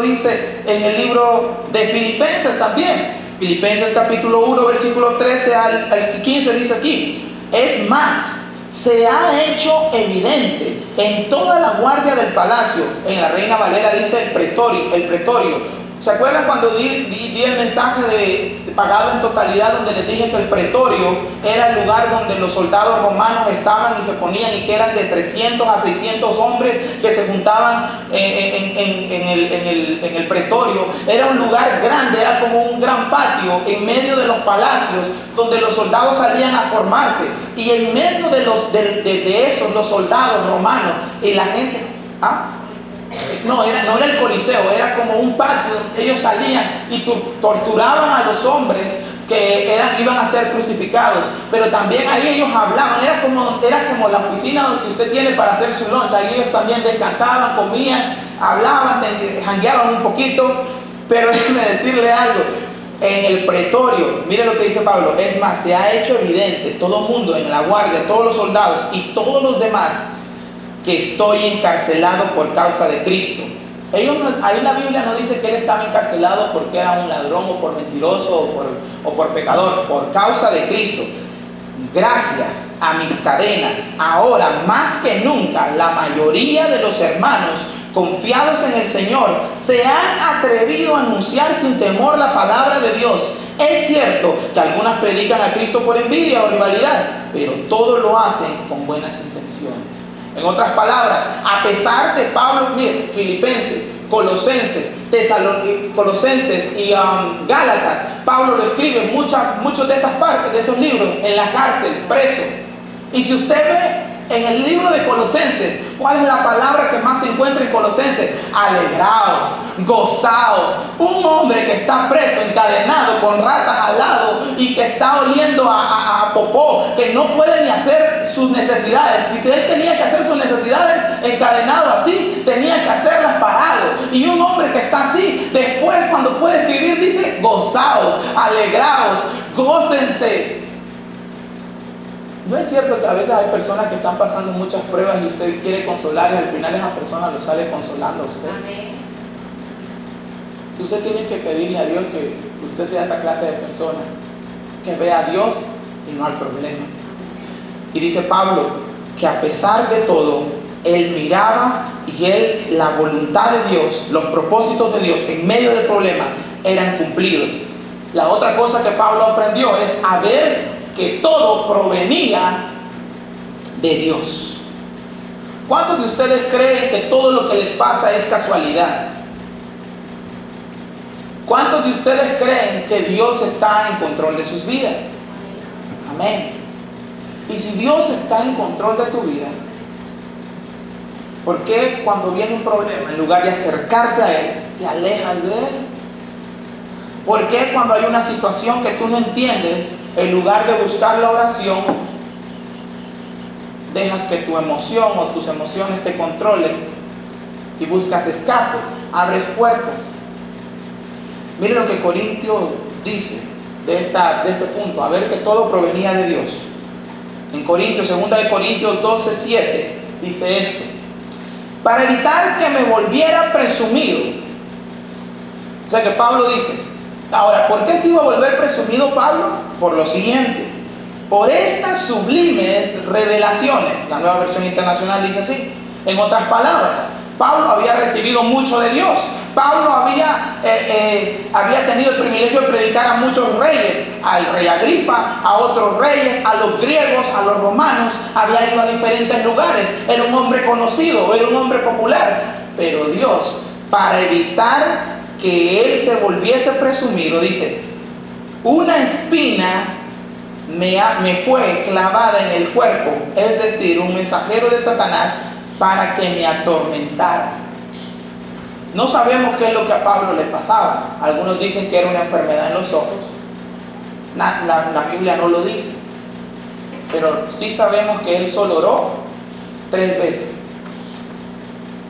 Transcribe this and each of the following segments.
dice en el libro de Filipenses también. Filipenses capítulo 1, versículo 13 al 15 dice aquí: es más, se ha hecho evidente en toda la guardia del palacio. En la Reina Valera dice el pretorio. ¿Se acuerdan cuando di el mensaje de pagado en totalidad, donde les dije que el pretorio era el lugar donde los soldados romanos estaban y se ponían, y que eran de 300 a 600 hombres que se juntaban en el pretorio? Era un lugar grande, era como un gran patio en medio de los palacios donde los soldados salían a formarse, y en medio de esos, los soldados romanos y la gente... No era el Coliseo, era como un patio. Ellos salían y torturaban a los hombres que iban a ser crucificados, pero también ahí ellos hablaban. Era como la oficina que usted tiene para hacer su lunch. Ahí ellos también descansaban, comían, hablaban, jangueaban un poquito. Pero déjeme decirle algo: en el pretorio, mire lo que dice Pablo, es más, se ha hecho evidente todo el mundo, en la guardia, todos los soldados y todos los demás, que estoy encarcelado por causa de Cristo. Ahí la Biblia no dice que él estaba encarcelado porque era un ladrón o por mentiroso o por pecador. Por causa de Cristo, gracias a mis cadenas, ahora más que nunca la mayoría de los hermanos confiados en el Señor se han atrevido a anunciar sin temor la palabra de Dios. Es cierto que algunas predican a Cristo por envidia o rivalidad, pero todos lo hacen con buenas intenciones. En otras palabras, a pesar de Pablo, miren, Filipenses, Colosenses y Gálatas, Pablo lo escribe muchos de esas partes, de esos libros, en la cárcel, preso. Y si usted ve en el libro de Colosenses, ¿cuál es la palabra que más se encuentra en Colosenses? Alegraos, gozaos. Un hombre que está preso, encadenado, con ratas al lado, y que está oliendo a popó, que no puede ni hacer sus necesidades, y que él tenía que hacer sus necesidades encadenado así, tenía que hacerlas parado. Y un hombre que está así, después cuando puede escribir dice: gozaos, alegraos, gócense. ¿No es cierto que a veces hay personas que están pasando muchas pruebas y usted quiere consolar, y al final esa persona lo sale consolando a usted? Amén. Usted tiene que pedirle a Dios que usted sea esa clase de persona, que vea a Dios y no al problema. Y dice Pablo que a pesar de todo, él miraba, y la voluntad de Dios, los propósitos de Dios en medio del problema eran cumplidos. La otra cosa que Pablo aprendió es a ver que todo provenía de Dios. ¿Cuántos de ustedes creen que todo lo que les pasa es casualidad? ¿Cuántos de ustedes creen que Dios está en control de sus vidas? Amén. Y si Dios está en control de tu vida, ¿por qué cuando viene un problema, en lugar de acercarte a Él, te alejas de Él? ¿Por qué cuando hay una situación que tú no entiendes, en lugar de buscar la oración, dejas que tu emoción o tus emociones te controlen y buscas escapes, abres puertas? Mire lo que Corintio dice de este punto, a ver que todo provenía de Dios. En Corintios, 2 Corintios 12:7, dice esto: para evitar que me volviera presumido. O sea que Pablo dice, ahora, ¿por qué se iba a volver presumido Pablo? Por lo siguiente: por estas sublimes revelaciones. La Nueva Versión Internacional dice así. En otras palabras, Pablo había recibido mucho de Dios. Pablo había tenido el privilegio de predicar a muchos reyes, al rey Agripa, a otros reyes, a los griegos, a los romanos. Había ido a diferentes lugares. Era un hombre conocido, era un hombre popular. Pero Dios, para evitar que él se volviese presumido, dice: una espina me fue clavada en el cuerpo, es decir, un mensajero de Satanás, para que me atormentara. No sabemos qué es lo que a Pablo le pasaba. Algunos dicen que era una enfermedad en los ojos. La Biblia no lo dice, pero sí sabemos que él solo oró 3 veces,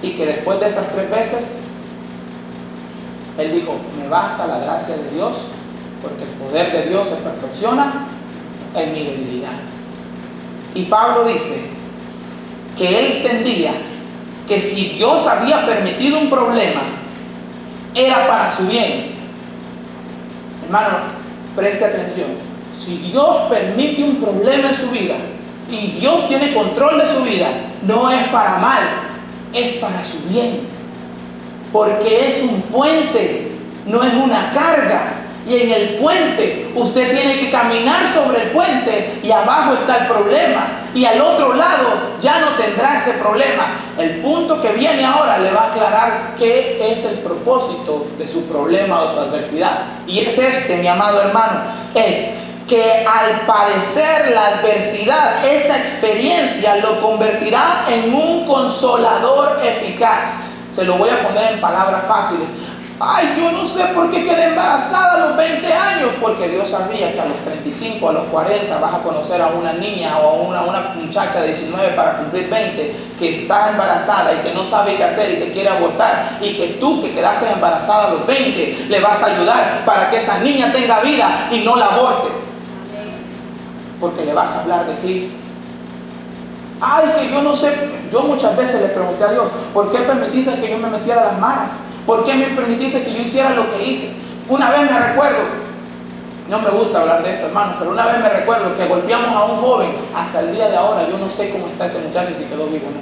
y que después de esas 3 veces él dijo: me basta la gracia de Dios, porque el poder de Dios se perfecciona en mi debilidad. Y Pablo dice que él entendía que si Dios había permitido un problema, era para su bien. Hermano, preste atención. Si Dios permite un problema en su vida y Dios tiene control de su vida, no es para mal, es para su bien. Porque es un puente, no es una carga. Y en el puente usted tiene que caminar sobre el puente y abajo está el problema. Y al otro lado ya no tendrá ese problema. El punto que viene ahora le va a aclarar qué es el propósito de su problema o su adversidad. Y es este, mi amado hermano, es que al padecer la adversidad, esa experiencia lo convertirá en un consolador eficaz. Se lo voy a poner en palabras fáciles. Ay, yo no sé por qué quedé embarazada a los 20 años. Porque Dios sabía que a los 35, a los 40 vas a conocer a una niña o a una muchacha de 19 para cumplir 20 que está embarazada y que no sabe qué hacer y que quiere abortar. Y que tú que quedaste embarazada a los 20 le vas a ayudar para que esa niña tenga vida y no la aborte. Porque le vas a hablar de Cristo. Ay, que yo no sé. Yo muchas veces le pregunté a Dios, ¿por qué permitiste que yo me metiera las manos? ¿Por qué me permitiste que yo hiciera lo que hice? Una vez me recuerdo, no me gusta hablar de esto, hermano, pero una vez me recuerdo que golpeamos a un joven. Hasta el día de ahora yo no sé cómo está ese muchacho, si quedó vivo o no.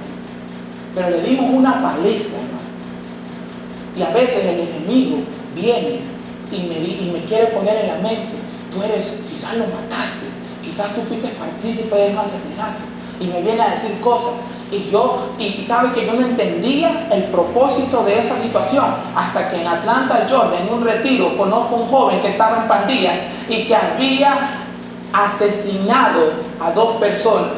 Pero le dimos una paliza, hermano. Y a veces el enemigo viene y me quiere poner en la mente, tú eres, quizás lo mataste, quizás tú fuiste partícipe de un asesinato. Y me viene a decir cosas. Y sabe que yo no entendía el propósito de esa situación hasta que en Atlanta, Georgia, en un retiro, conozco a un joven que estaba en pandillas y que había asesinado a 2 personas.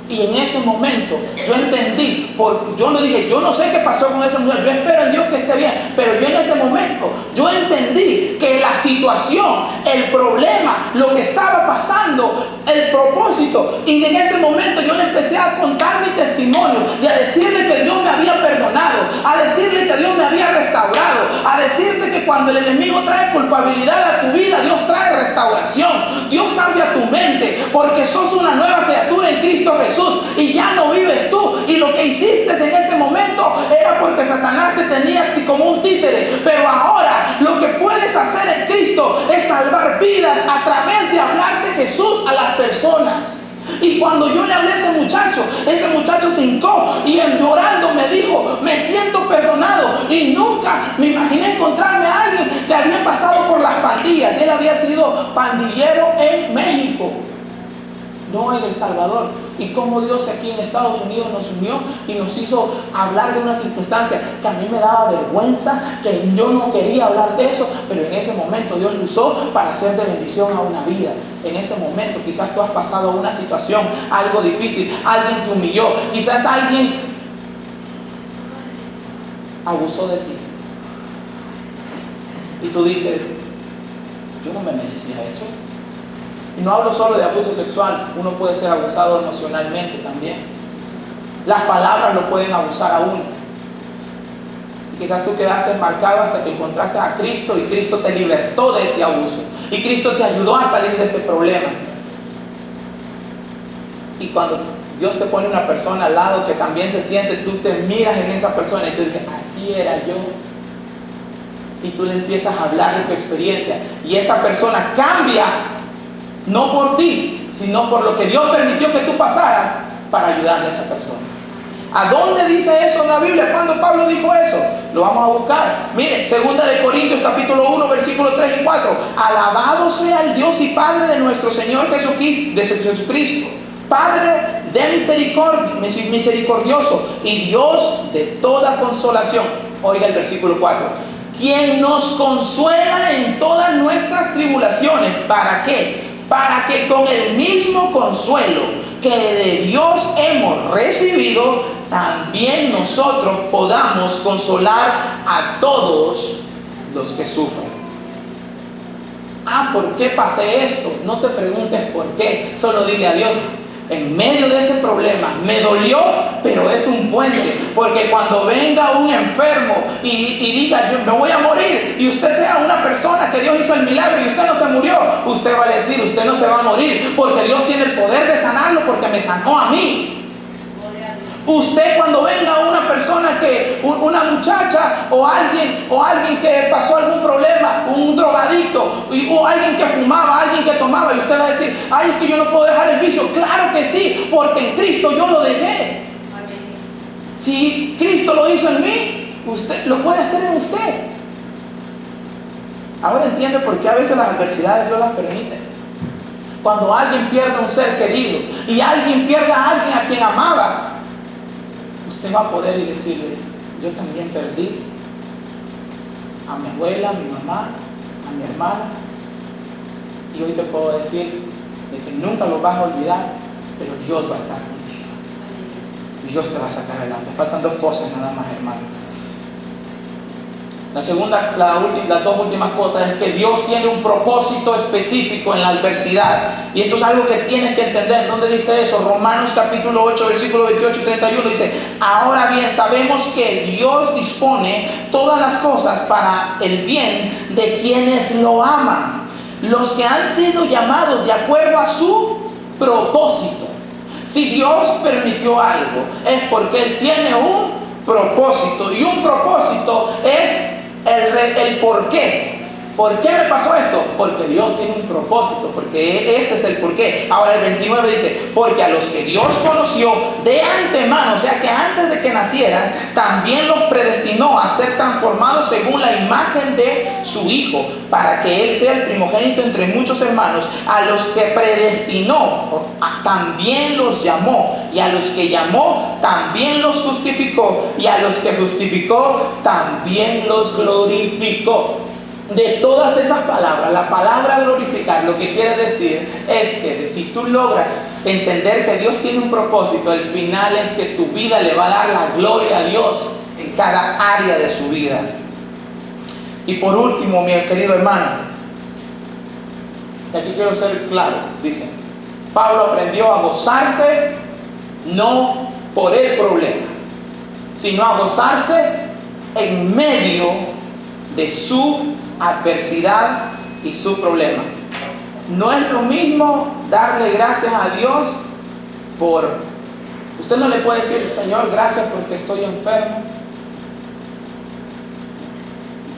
Y en ese momento yo entendí, yo le dije, yo no sé qué pasó con esa mujer, yo espero en Dios que esté bien, pero yo en ese momento, yo entendí que la situación, el problema, lo que estaba pasando, el propósito, y en ese momento yo le empecé a contar mi testimonio y a decirle que Dios me había perdonado, a decirle que Dios me había restaurado, a decirte que cuando el enemigo trae culpabilidad a tu vida, Dios trae restauración, Dios cambia tu mente, porque sos una nueva criatura en Cristo Jesús. Y ya no vives tú. Y lo que hiciste en ese momento era porque Satanás te tenía como un títere. Pero ahora lo que puedes hacer en Cristo es salvar vidas a través de hablar de Jesús a las personas. Y cuando yo le hablé a ese muchacho se hincó y llorando me dijo, me siento perdonado. Y nunca me imaginé encontrarme a alguien que había pasado por las pandillas. Él había sido pandillero en México, no en El Salvador. Y como Dios aquí en Estados Unidos nos unió y nos hizo hablar de una circunstancia que a mí me daba vergüenza, que yo no quería hablar de eso, pero en ese momento Dios lo usó para hacer de bendición a una vida. En ese momento quizás tú has pasado una situación, algo difícil, alguien te humilló, quizás alguien abusó de ti. Y tú dices, yo no me merecía eso. Y no hablo solo de abuso sexual, uno puede ser abusado emocionalmente también. Las palabras lo pueden abusar a uno. Y quizás tú quedaste marcado hasta que encontraste a Cristo y Cristo te libertó de ese abuso. Y Cristo te ayudó a salir de ese problema. Y cuando Dios te pone una persona al lado que también se siente, tú te miras en esa persona y tú dices, así era yo. Y tú le empiezas a hablar de tu experiencia. Y esa persona cambia. No por ti, sino por lo que Dios permitió que tú pasaras para ayudarle a esa persona. ¿A dónde dice eso en la Biblia? ¿Cuándo Pablo dijo eso? Lo vamos a buscar. Miren, 2 Corintios capítulo 1, versículos 3 y 4. Alabado sea el Dios y Padre de nuestro Señor Jesucristo, Padre de misericordioso y Dios de toda consolación. Oiga el versículo 4. Quien nos consuela en todas nuestras tribulaciones. ¿Para qué? Para que con el mismo consuelo que de Dios hemos recibido, también nosotros podamos consolar a todos los que sufren. ¿Por qué pasé esto? No te preguntes por qué, solo dile a Dios, en medio de ese problema me dolió, pero es un puente, porque cuando venga un enfermo y diga, yo me voy a morir, y usted sea una persona que Dios hizo el milagro y usted no se murió, usted va a decir, usted no se va a morir, porque Dios tiene el poder de sanarlo, porque me sanó a mí. Usted, cuando venga una persona una muchacha o alguien que pasó algún problema, un drogadicto, o alguien que fumaba, alguien que tomaba, y usted va a decir, ay, es que yo no puedo dejar el vicio. Claro que sí, porque en Cristo yo lo dejé. Amén. Si Cristo lo hizo en mí, usted lo puede hacer en usted. Ahora entiende por qué a veces las adversidades Dios las permite. Cuando alguien pierde a un ser querido y alguien pierde a alguien a quien amaba, usted va a poder y decirle, yo también perdí a mi abuela, a mi mamá, a mi hermana, y hoy te puedo decir de que nunca lo vas a olvidar, pero Dios va a estar contigo. Dios te va a sacar adelante. Faltan dos cosas nada más, hermano. Las dos últimas cosas es que Dios tiene un propósito específico en la adversidad. Y esto es algo que tienes que entender. ¿Dónde dice eso? Romanos capítulo 8, versículos 28 y 31 dice, ahora bien, sabemos que Dios dispone todas las cosas para el bien de quienes lo aman, los que han sido llamados de acuerdo a su propósito. Si Dios permitió algo, es porque Él tiene un propósito. Y un propósito es el por qué. ¿Por qué me pasó esto? Porque Dios tiene un propósito, porque ese es el por qué. Ahora el 29 dice, porque a los que Dios conoció de antemano, o sea que antes de que nacieras, también los predestinó a ser transformados según la imagen de su Hijo, para que Él sea el primogénito entre muchos hermanos. A los que predestinó, también los llamó, y a los que llamó, también los justificó, y a los que justificó, también los glorificó. De todas esas palabras, la palabra glorificar lo que quiere decir es que si tú logras entender que Dios tiene un propósito, el final es que tu vida le va a dar la gloria a Dios en cada área de su vida. Y por último, mi querido hermano, y aquí quiero ser claro, dice, Pablo aprendió a gozarse no por el problema, sino a gozarse en medio de su adversidad y su problema. No es lo mismo darle gracias a Dios por... Usted no le puede decir, Señor, gracias porque estoy enfermo.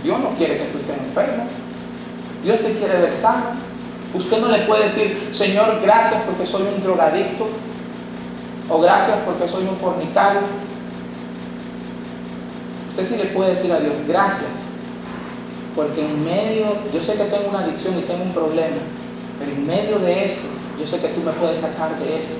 Dios no quiere que tú estés enfermo. Dios te quiere ver sano. Usted no le puede decir, Señor, gracias porque soy un drogadicto, o gracias porque soy un fornicario. Usted sí le puede decir a Dios, gracias, porque en medio, yo sé que tengo una adicción y tengo un problema, pero en medio de esto, yo sé que tú me puedes sacar de esto,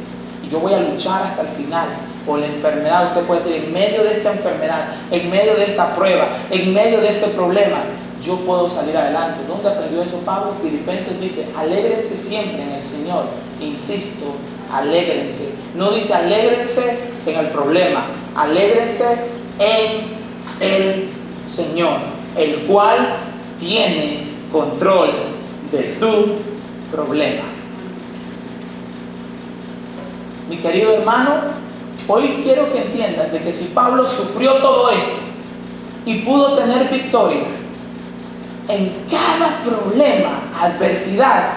y yo voy a luchar hasta el final. O la enfermedad, usted puede decir, en medio de esta enfermedad, en medio de esta prueba, en medio de este problema, yo puedo salir adelante. ¿Dónde aprendió eso Pablo? Filipenses dice, alégrense siempre en el Señor. Insisto, alégrense. No dice alégrense en el problema, alégrense en el Señor, el cual tiene control de tu problema. Mi querido hermano, hoy quiero que entiendas de que si Pablo sufrió todo esto y pudo tener victoria en cada problema, adversidad,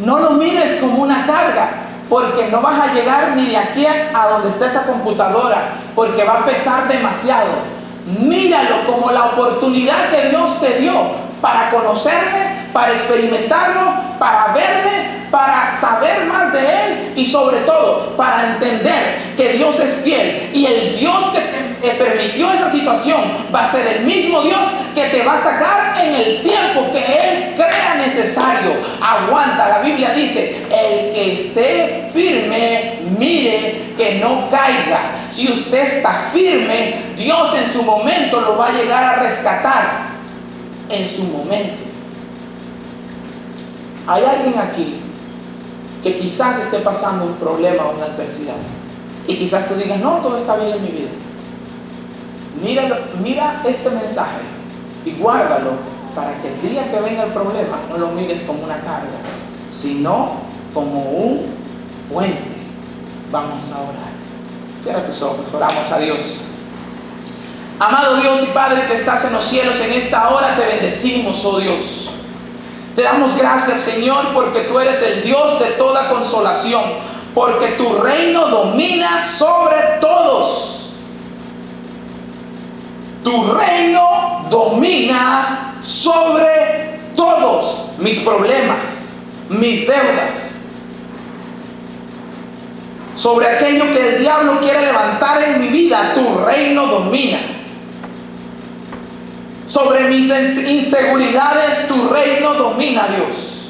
no lo mires como una carga, porque no vas a llegar ni de aquí a donde está esa computadora, porque va a pesar demasiado. Míralo como la oportunidad que Dios te dio para conocerle, para experimentarlo, para verle, para saber más de Él y sobre todo para entender que Dios es fiel, y el Dios que te permitió esa situación va a ser el mismo Dios que te va a sacar en el tiempo que Él crea necesario. Aguanta, la Biblia dice, el que esté firme, mire que no caiga. Si usted está firme, Dios en su momento lo va a llegar a rescatar. En su momento. Hay alguien aquí que quizás esté pasando un problema o una adversidad, y quizás tú digas, no, todo está bien en mi vida. Mira este mensaje y guárdalo para que el día que venga el problema no lo mires como una carga, sino como un puente. Vamos a orar. Cierra tus ojos, oramos a Dios. Amado Dios y Padre que estás en los cielos, en esta hora te bendecimos, oh Dios. Te damos gracias, Señor, porque tú eres el Dios de toda consolación. porque tu reino domina sobre todos. Tu reino domina sobre todos mis problemas, mis deudas, sobre aquello que el diablo quiere levantar en mi vida. Tu reino domina. Sobre mis inseguridades, tu reino domina, Dios.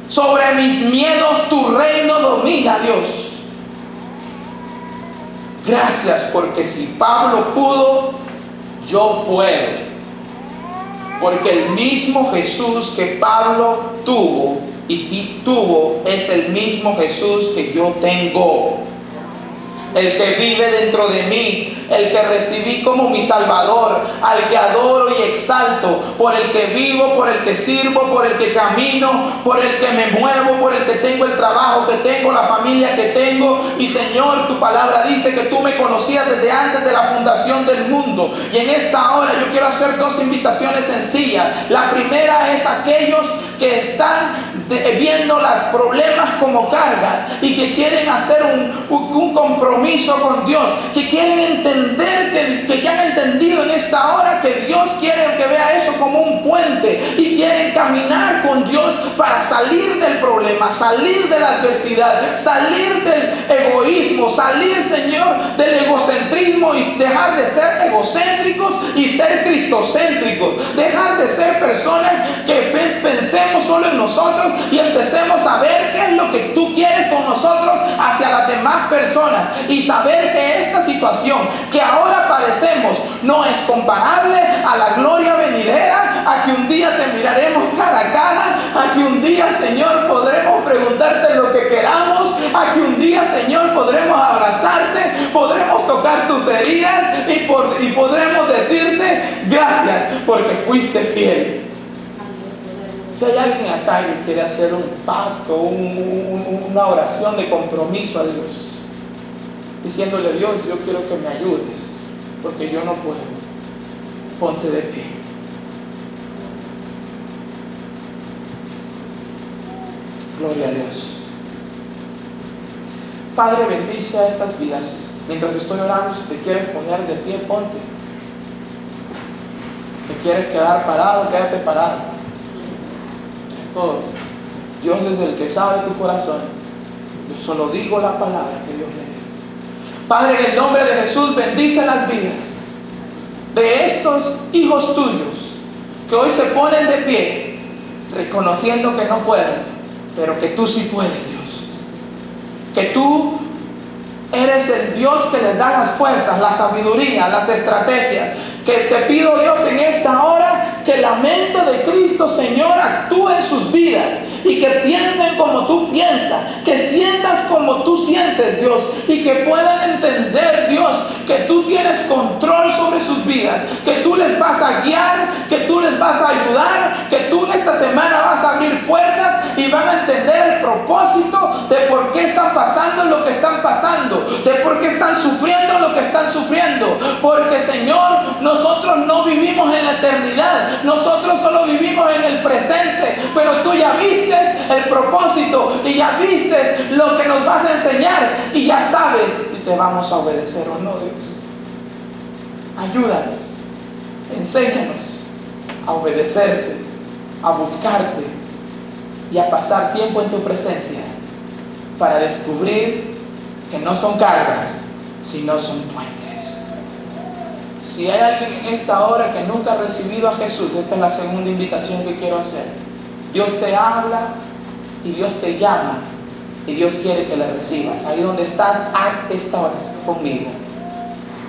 Sobre mis miedos, tu reino domina, Dios. Gracias, porque si Pablo pudo, yo puedo. Porque el mismo Jesús que Pablo tuvo es el mismo Jesús que yo tengo. El que vive dentro de mí, el que recibí como mi Salvador, al que adoro y exalto, por el que vivo, por el que sirvo, por el que camino, por el que me muevo, por el que tengo el trabajo que tengo, la familia que tengo. Y Señor, tu palabra dice que tú me conocías desde antes de la fundación del mundo. Y en esta hora yo quiero hacer dos invitaciones sencillas. La primera es aquellos que están viendo los problemas como cargas y que quieren hacer un compromiso con Dios, que quieren entender, que ya han entendido en esta hora que Dios quiere que vea eso como un puente y quieren caminar con Dios para salir del problema, salir de la adversidad, salir del egoísmo, salir, Señor, del egocentrismo y dejar de ser egocéntricos y ser cristocéntricos, dejar de ser personas que pensemos solo en nosotros y empecemos a ver qué es lo que tú quieres con nosotros hacia las demás personas, y saber que esta situación que ahora padecemos no es comparable a la gloria venidera, a que un día te miraremos cara a cara, a que un día, Señor, podremos preguntarte lo que queramos, a que un día, Señor, podremos abrazarte, podremos tocar tus heridas y podremos decirte gracias porque fuiste fiel. Si hay alguien acá que quiere hacer un pacto, una oración de compromiso a Dios, diciéndole: Dios, yo quiero que me ayudes, porque yo no puedo, ponte de pie. Gloria a Dios. Padre, bendice a estas vidas. Mientras estoy orando, si te quieres poner de pie, ponte. Si te quieres quedar parado, quédate parado. Todo. Dios es el que sabe tu corazón. Yo solo digo la palabra que Dios le dio. Padre, en el nombre de Jesús, bendice las vidas de estos hijos tuyos que hoy se ponen de pie, reconociendo que no pueden, pero que tú sí puedes, Dios. Que tú eres el Dios que les da las fuerzas, la sabiduría, las estrategias. Que te pido, Dios, en esta hora, que la mente de Cristo, Señor, actúe en sus vidas y que piensen como tú piensas, que sientas como tú sientes, Dios, y que puedan entender, Dios, que tú tienes control sobre sus vidas, que tú les vas a guiar, que tú les vas a ayudar, que tú en esta semana vas a abrir puertas y van a entender el propósito de por qué están pasando lo que están pasando, de por qué están sufriendo lo que están sufriendo, porque, Señor, nosotros no vivimos en la eternidad, nosotros solo vivimos en el presente, pero tú ya viste el propósito y ya viste lo que nos vas a enseñar y ya sabes si te vamos a obedecer o no, Dios. Ayúdanos, enséñanos a obedecerte, a buscarte y a pasar tiempo en tu presencia para descubrir que no son cargas, sino son puentes. Si hay alguien en esta hora que nunca ha recibido a Jesús, esta es la segunda invitación que quiero hacer. Dios te habla y Dios te llama y Dios quiere que le recibas. Ahí donde estás, haz esta oración conmigo.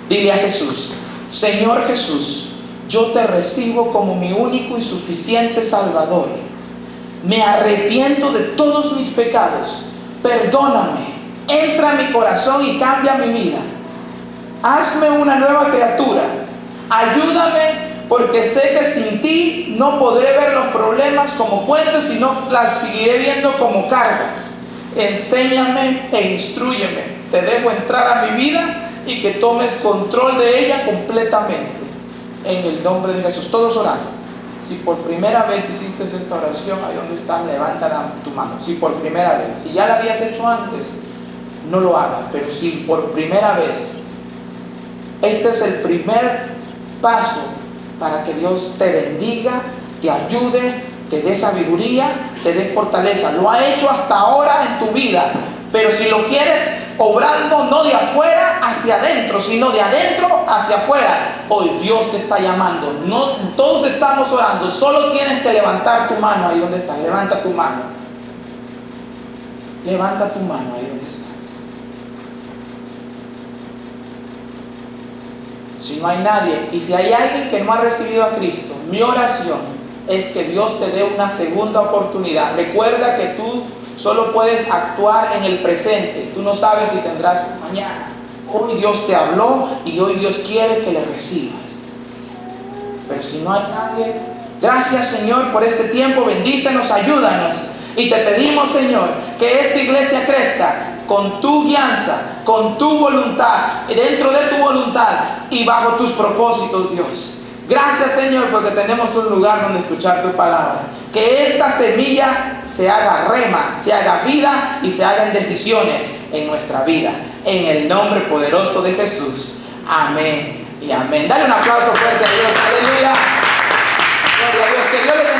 Dile a Jesús: Señor Jesús, yo te recibo como mi único y suficiente Salvador. Me arrepiento de todos mis pecados. Perdóname, entra a mi corazón y cambia mi vida. Hazme una nueva criatura. Ayúdame, porque sé que sin ti no podré ver los problemas como puentes, sino las seguiré viendo como cargas. Enséñame e instrúyeme. Te dejo entrar a mi vida y que tomes control de ella completamente. En el nombre de Jesús. Todos orando. Si por primera vez hiciste esta oración, ahí donde estás, levanta tu mano. Si por primera vez, si ya la habías hecho antes, no lo hagas. Pero si por primera vez, este es el primer paso para que Dios te bendiga, te ayude, te dé sabiduría, te dé fortaleza. Lo ha hecho hasta ahora en tu vida, pero si lo quieres obrando no de afuera hacia adentro, sino de adentro hacia afuera, hoy Dios te está llamando. No, todos estamos orando, solo tienes que levantar tu mano ahí donde estás. Levanta tu mano. Levanta tu mano ahí donde estás. Si no hay nadie, y si hay alguien que no ha recibido a Cristo, mi oración es que Dios te dé una segunda oportunidad. Recuerda que tú solo puedes actuar en el presente. Tú no sabes si tendrás mañana. Hoy Dios te habló y hoy Dios quiere que le recibas. Pero si no hay nadie, gracias Señor por este tiempo. Bendícenos, ayúdanos. Y te pedimos, Señor, que esta iglesia crezca con tu guianza, con tu voluntad, dentro de tu voluntad y bajo tus propósitos, Dios. Gracias, Señor, porque tenemos un lugar donde escuchar tu palabra. Que esta semilla se haga rema, se haga vida y se hagan decisiones en nuestra vida. En el nombre poderoso de Jesús. Amén y amén. Dale un aplauso fuerte a Dios. Aleluya. Gloria a Dios. Que Dios le